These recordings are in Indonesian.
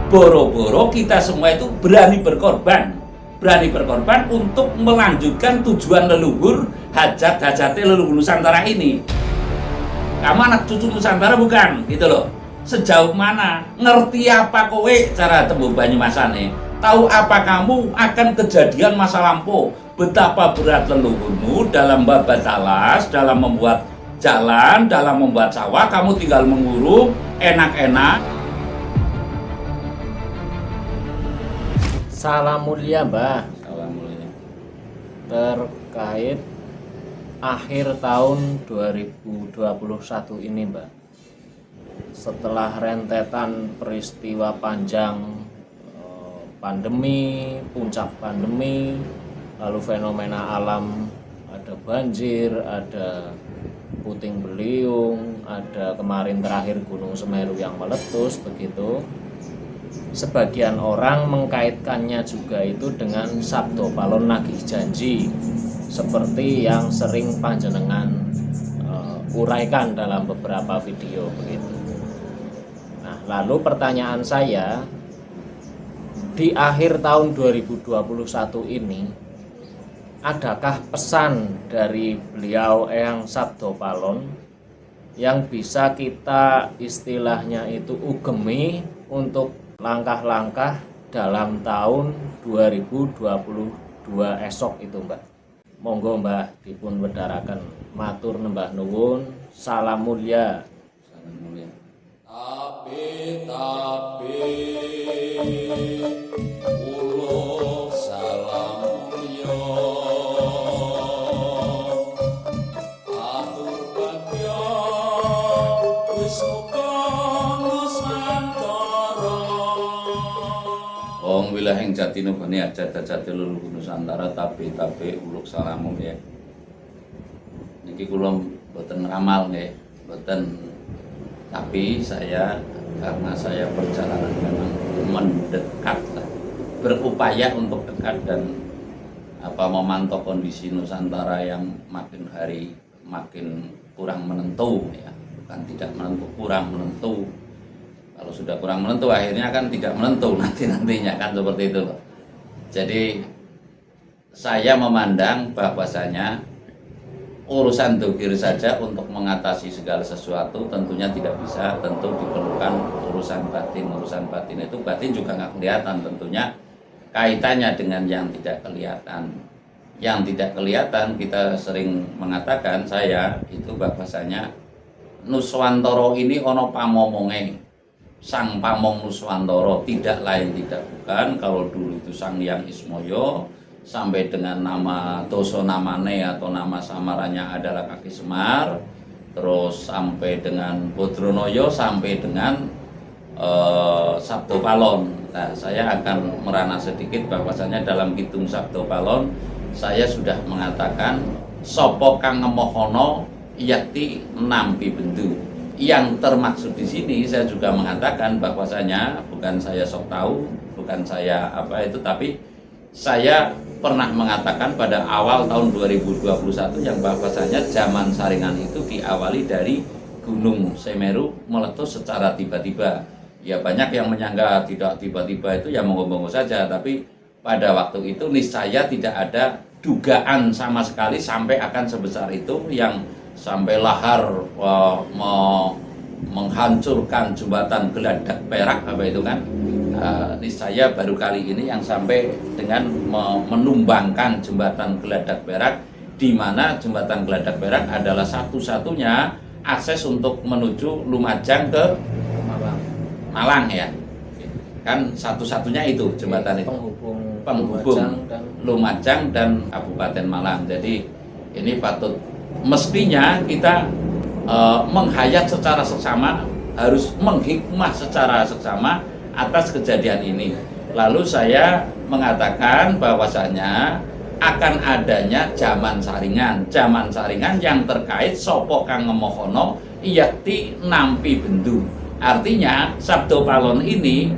Boro-boro kita semua itu berani berkorban untuk melanjutkan tujuan leluhur, hajat-hajatnya leluhur Nusantara ini. Kamu anak cucu Nusantara bukan? Gitu loh. Sejauh mana? Ngerti apa kowe cara tembung Banyumasane? Tahu apa kamu akan kejadian masa lampau? Betapa berat leluhurmu dalam membuat talas, dalam membuat jalan, dalam membuat sawah, kamu tinggal menguruk, enak-enak. Salam mulia, Mbah. Salam mulia. Terkait akhir tahun 2021 ini, Mbah. Setelah rentetan peristiwa panjang pandemi, puncak pandemi, lalu fenomena alam, ada banjir, ada puting beliung, ada kemarin terakhir Gunung Semeru yang meletus begitu. Sebagian orang mengkaitkannya juga itu dengan Sabdo Palon Nagih Janji, seperti yang sering panjenengan uraikan dalam beberapa video begitu. Nah, lalu pertanyaan saya, di akhir tahun 2021 ini, adakah pesan dari beliau Eyang Sabdo Palon yang bisa kita istilahnya itu ugemi untuk langkah-langkah dalam tahun 2022 esok itu, Mbak? Monggo, Mbah, dipun wedharaken. Matur nembah nuwun. Salam mulia. Salam mulia. Tapi ulo salam mulia atur bagya wis muga Nusantara. Wong wilahing Jatinegara hajat-hajate leluhur Nusantara tapi uluk salamum ya. Niki kula mboten ramal nggih, mboten. Tapi saya karena saya perjalanan memang mendekat, berupaya untuk dekat dan memantau kondisi Nusantara yang makin hari makin kurang menentu ya, bukan tidak menentu, kurang menentu. Kalau sudah kurang menentu akhirnya kan tidak menentu nantinya kan seperti itu loh. Jadi saya memandang bahwasanya urusan dzikir saja untuk mengatasi segala sesuatu tentunya tidak bisa, tentu diperlukan urusan batin. Urusan batin itu batin juga nggak kelihatan, tentunya kaitannya dengan yang tidak kelihatan. Yang tidak kelihatan kita sering mengatakan, saya itu bahwasanya Nuswantara ini ono pamomonge, Sang Pamong Nuswantara, tidak lain tidak bukan. Kalau dulu itu Sang Hyang Ismoyo, sampai dengan nama Doso namane atau nama samarannya adalah Kaki Semar, terus sampai dengan Bodronoyo, sampai dengan Sabdo Palon. Nah, saya akan merana sedikit bahwasanya dalam Kidung Sabdo Palon saya sudah mengatakan sopo kang ngemohono yakti nampi bendu. Yang termaksud di sini saya juga mengatakan bahwasanya bukan saya sok tahu, bukan saya tapi saya pernah mengatakan pada awal tahun 2021 yang bahwasanya zaman Saringan itu diawali dari Gunung Semeru meletus secara tiba-tiba. Ya banyak yang menyangka tidak tiba-tiba itu ya monggo-monggo saja, tapi pada waktu itu niscaya tidak ada dugaan sama sekali sampai akan sebesar itu, yang sampai lahar menghancurkan jembatan Geladak Perak itu kan. Niscaya baru kali ini yang sampai dengan menumbangkan jembatan Geladak Perak, di mana jembatan Geladak Perak adalah satu-satunya akses untuk menuju Lumajang ke Malang ya. Kan satu-satunya itu jembatan itu penghubung Lumajang dan Kabupaten Malang. Jadi ini patut, mestinya kita menghayat secara seksama, harus menghikmah secara seksama atas kejadian ini. Lalu saya mengatakan bahwasanya akan adanya zaman saringan yang terkait sopo kang ngemohono yakti nampi bendu. Artinya Sabdo Palon ini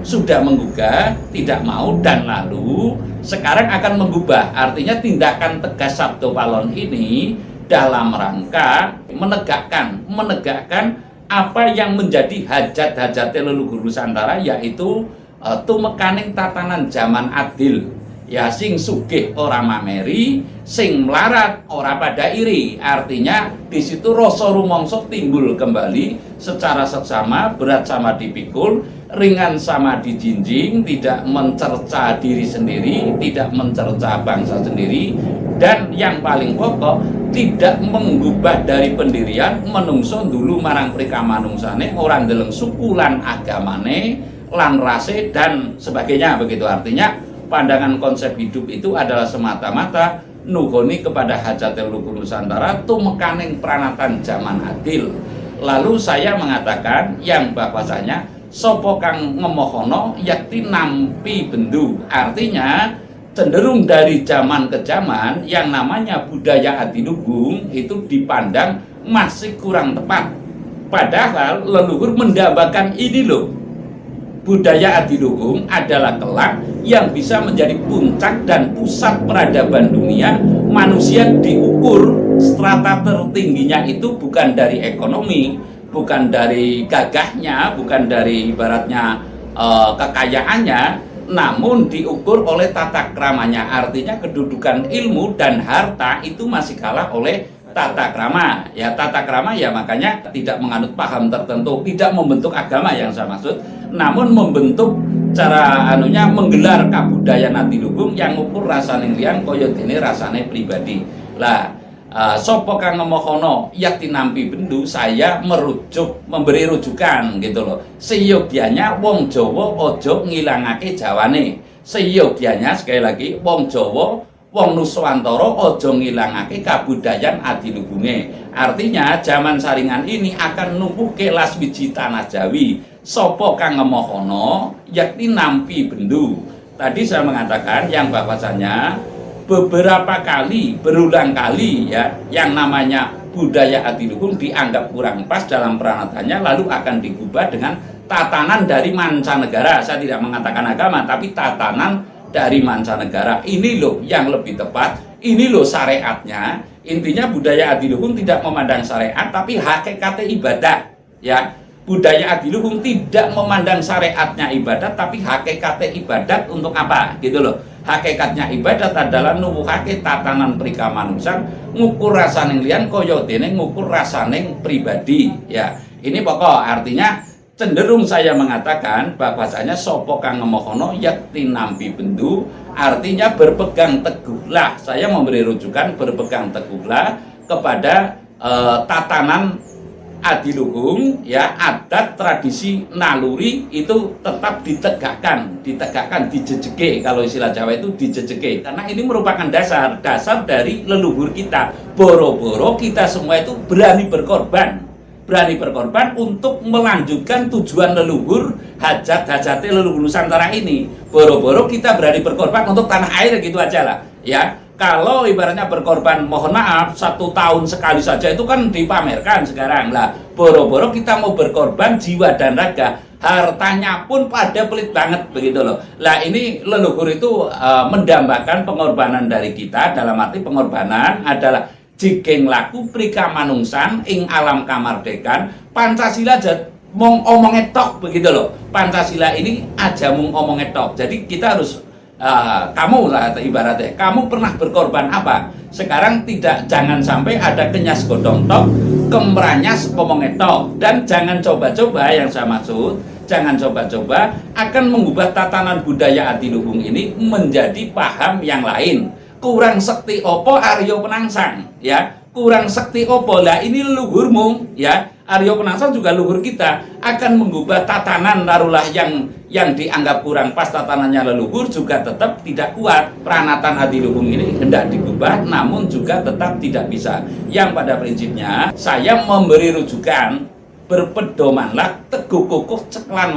sudah menggugah, tidak mau, dan lalu sekarang akan mengubah. Artinya tindakan tegas Sabdo Palon ini dalam rangka menegakkan apa yang menjadi hajat-hajat leluhur Nusantara, yaitu tumekaning tatanan zaman adil, ya, sing sugih ora mameri, sing melarat ora pada iri. Artinya di situ rasa rumangsa timbul kembali secara seksama, berat sama dipikul, ringan sama dijinjing, tidak mencerca diri sendiri, tidak mencerca bangsa sendiri, dan yang paling pokok tidak menggubah dari pendirian menungso dulu marang prikamanungsane, orang deleng suku lan agamane lan rase dan sebagainya, begitu. Artinya pandangan konsep hidup itu adalah semata-mata nuhoni kepada hajat leluhur Nusantara, tumekaning pranatan zaman adil. Lalu saya mengatakan yang bahwasanya sapa kang ngemohono yakti nampi bendu. Artinya cenderung dari zaman ke zaman yang namanya budaya adiluhung itu dipandang masih kurang tepat. Padahal leluhur mendambakan ini loh, budaya adiluhung adalah kelak yang bisa menjadi puncak dan pusat peradaban dunia. Manusia diukur strata tertingginya itu bukan dari ekonomi, bukan dari gagahnya, bukan dari ibaratnya kekayaannya, namun diukur oleh tata kramanya. Artinya kedudukan ilmu dan harta itu masih kalah oleh tata krama. Ya, tata krama ya makanya tidak menganut paham tertentu, tidak membentuk agama yang saya maksud, namun membentuk cara menggelar kabudayaan adiluhung yang ukur rasane liyan kaya dene rasane pribadi. Lah sapa kang ngemohono yakti nampi bendu, saya memberi rujukan gitu loh. Seyogyanya wong Jawa aja ngilangake Jawane. Seyogyanya sekali lagi wong Jawa, wong Nuswantara aja ngilangake kabudayaan adiluhunge. Artinya zaman saringan ini akan numpuh kelas wiji tanah Jawi. Sapa kang ngemohono yakti nampi bendu. Tadi saya mengatakan yang bahwasanya beberapa kali, berulang kali ya, yang namanya budaya adiluhung dianggap kurang pas dalam peranatannya, lalu akan digubah dengan tatanan dari mancanegara. Saya tidak mengatakan agama, tapi tatanan dari mancanegara. Ini loh yang lebih tepat, ini loh syariatnya. Intinya budaya adiluhung tidak memandang syariat, tapi hakikatnya ibadah. Ya, budaya adiluhung tidak memandang syariatnya ibadat, tapi hakikatnya ibadat untuk apa? Gitu loh. Hakikatnya ibadat adalah nuwuhake tatanan prikamanungsan, ngukur rasaning liyan kaya dene ngukur rasaning pribadi. Ya, ini pokok. Artinya cenderung saya mengatakan bahwasanya sapa kang ngemohono yakti nampi bendu, artinya berpegang teguhlah. Saya memberi rujukan berpegang teguhlah kepada tatanan adiluhung, ya, adat tradisi naluri itu tetap ditegakkan, dijejeke. Kalau istilah Jawa itu dijejeke, karena ini merupakan dasar dari leluhur kita. Boro-boro kita semua itu berani berkorban untuk melanjutkan tujuan leluhur, hajat-hajatnya leluhur Nusantara ini. Boro-boro kita berani berkorban untuk tanah air, gitu aja lah, ya. Kalau ibaratnya berkorban, mohon maaf, 1 tahun sekali saja itu kan dipamerkan sekarang lah. Boro-boro kita mau berkorban jiwa dan raga, hartanya pun pada pelit banget, begitu loh. Lah ini leluhur itu mendambakan pengorbanan dari kita, dalam arti pengorbanan adalah jigeng laku prikamanungsan ing alam kamardekan. Pancasila aja mong omong etok, begitu loh. Pancasila ini aja mong omong etok. Jadi kita harus kamu lah ibaratnya, kamu pernah berkorban apa? Sekarang jangan sampai ada kenyas godong tok, kemranyas ngomong etok. Dan jangan coba-coba, yang saya maksud, jangan coba-coba akan mengubah tatanan budaya adiluhung ini menjadi paham yang lain. Kurang sekti opo Aryo Penangsang, ya, kurang sekti opo lah, ini leluhurmu, ya. Aryo Penangsang juga leluhur kita, akan mengubah tatanan taruhlah yang dianggap kurang pas tatanannya leluhur juga tetap tidak kuat. Pranatan adiluhung ini hendak digubah, namun juga tetap tidak bisa. Yang pada prinsipnya saya memberi rujukan, berpedomanlah teguh kukuh ceklan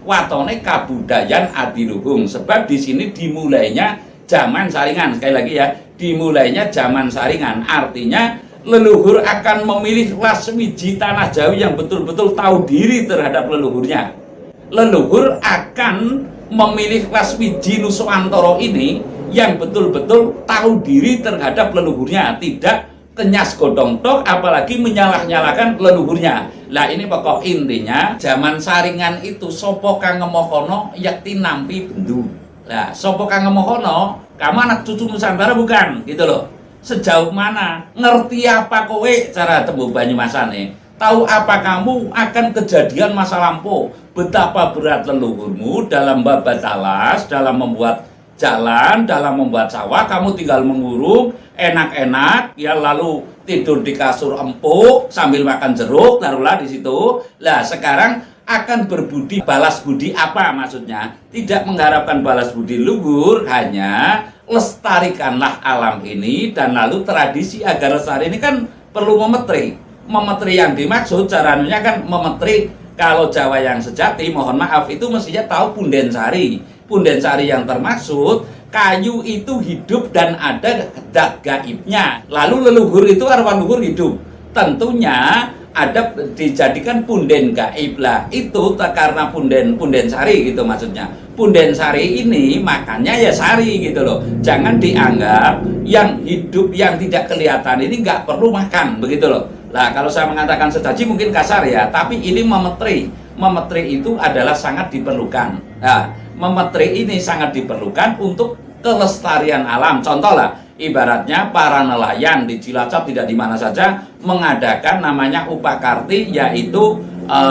watone kabudayaan adiluhung. Sebab di sini dimulainya zaman saringan, sekali lagi ya, dimulainya zaman saringan. Artinya leluhur akan memilih laswiji tanah Jawi yang betul-betul tahu diri terhadap leluhurnya. Leluhur akan memilih laswiji Nuswantara ini yang betul-betul tahu diri terhadap leluhurnya, tidak kenyas godong tok, apalagi menyalah-nyalakan leluhurnya. Lah ini pokok intinya zaman saringan itu sopo kang ngemohono yakti nampi bendu. Lah sopo kang ngemohono, kamu anak cucu Nusantara bukan gitu loh. Sejauh mana ngerti apa kowe cara tembung Banyumasane? Tahu apa kamu akan kejadian masa lampau, betapa berat leluhurmu dalam babat alas, dalam membuat jalan, dalam membuat sawah, kamu tinggal mengurung enak-enak ya, lalu tidur di kasur empuk sambil makan jeruk, taruhlah di situ. Lah sekarang akan berbudi balas budi apa maksudnya? Tidak mengharapkan balas budi luhur, hanya lestarikanlah alam ini, dan lalu tradisi agar lestari ini kan perlu memetri. Memetri yang dimaksud caranya kan memetri, kalau Jawa yang sejati mohon maaf itu mestinya tahu punden sari. Punden sari yang termaksud kayu itu hidup dan ada zat gaibnya. Lalu leluhur itu arwah leluhur hidup. Tentunya ada dijadikan punden gaib lah. Itu karena punden sari gitu maksudnya. Punden sari ini makannya ya sari gitu loh. Jangan dianggap yang hidup yang tidak kelihatan ini nggak perlu makan begitu loh. Nah kalau saya mengatakan sedaji mungkin kasar ya, tapi ini memetri. Memetri itu adalah sangat diperlukan. Nah, memetri ini sangat diperlukan untuk kelestarian alam. Contoh lah, ibaratnya para nelayan di Cilacap tidak di mana saja mengadakan namanya upakarti, yaitu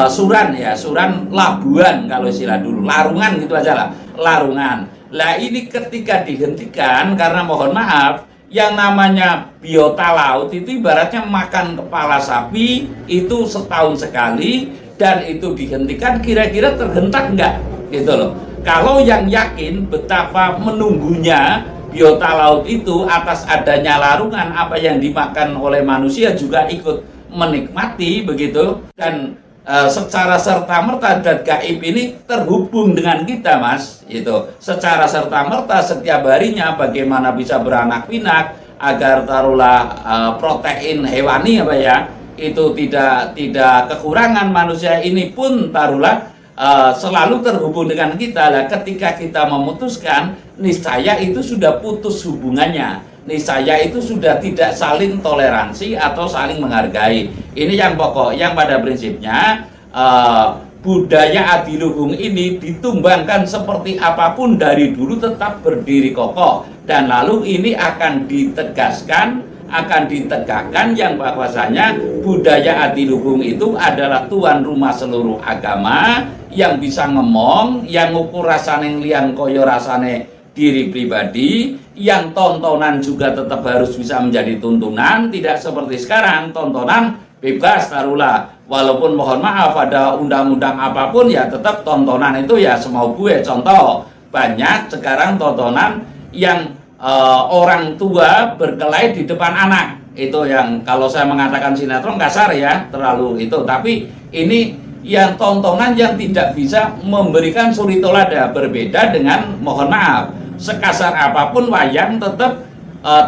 suran ya, suran labuan kalau istilah dulu, larungan gitu aja lah, larungan. Lah ini ketika dihentikan karena mohon maaf, yang namanya biota laut itu ibaratnya makan kepala sapi itu setahun sekali, dan itu dihentikan kira-kira terhentak enggak gitu loh. Kalau yang yakin betapa menunggunya biota laut itu atas adanya larungan, apa yang dimakan oleh manusia juga ikut menikmati begitu, dan secara serta-merta zat gaib ini terhubung dengan kita mas, itu secara serta-merta setiap harinya bagaimana bisa beranak pinak agar taruhlah protein hewani apa ya itu tidak kekurangan, manusia ini pun taruhlah selalu terhubung dengan kita. Lah ketika kita memutuskan, niscaya itu sudah putus hubungannya, niscaya itu sudah tidak saling toleransi atau saling menghargai. Ini yang pokok, yang pada prinsipnya budaya adiluhung ini ditumbangkan seperti apapun dari dulu tetap berdiri kokoh, dan lalu ini akan ditegaskan, akan ditegakkan yang bahwasanya budaya adiluhung itu adalah tuan rumah seluruh agama, yang bisa ngemong, yang ngukur rasane lian koyo rasane diri pribadi, yang tontonan juga tetap harus bisa menjadi tuntunan, tidak seperti sekarang tontonan bebas taruhlah, walaupun mohon maaf ada undang-undang apapun ya tetap tontonan itu ya semau gue. Contoh banyak sekarang tontonan yang orang tua berkelahi di depan anak, itu yang kalau saya mengatakan sinetron kasar ya terlalu itu, tapi ini yang tontonan yang tidak bisa memberikan suri tolada, berbeda dengan mohon maaf sekasar apapun wayang tetap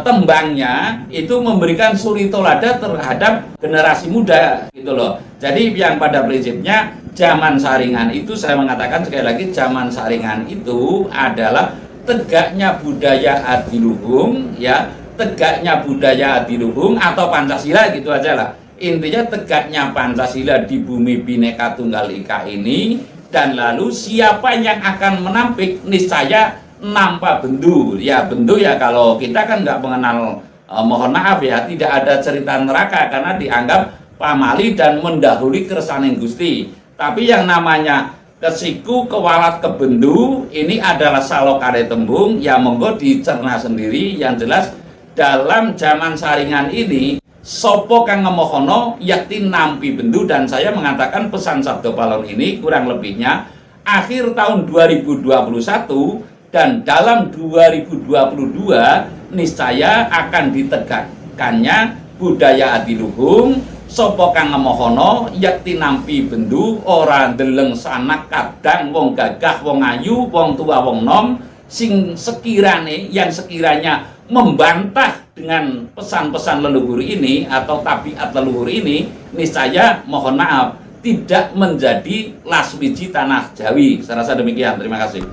tembangnya itu memberikan suri tolada terhadap generasi muda gitu loh. Jadi yang pada prinsipnya zaman saringan itu, saya mengatakan sekali lagi, zaman saringan itu adalah tegaknya budaya adiluhung ya, tegaknya budaya adiluhung atau Pancasila gitu aja lah. Intinya tegaknya Pancasila di bumi Bhinneka Tunggal Ika ini, dan lalu siapa yang akan menampik niscaya nampak bendu ya. Bendu ya kalau kita kan nggak mengenal mohon maaf ya, tidak ada cerita neraka karena dianggap pamali dan mendahului kersaning Gusti. Tapi yang namanya kesiku, kewalat, kebendu ini adalah salokare tembung yang monggo dicerna sendiri. Yang jelas dalam zaman saringan ini sopo kang ngemohono yakti nampi bendu, dan saya mengatakan pesan Sabdo Palon ini kurang lebihnya akhir tahun 2021 dan dalam 2022 niscaya akan ditegakkannya budaya adiluhung. Sopo kang ngemohono yakti nampi bendu, ora ndeleng sanak kadang wong gagah wong ayu wong tua wong nom, sing sekiranya yang sekiranya membantah dengan pesan-pesan leluhur ini atau tabiat leluhur ini, niscaya mohon maaf tidak menjadi laswiji tanah Jawi. Saya rasa demikian, terima kasih.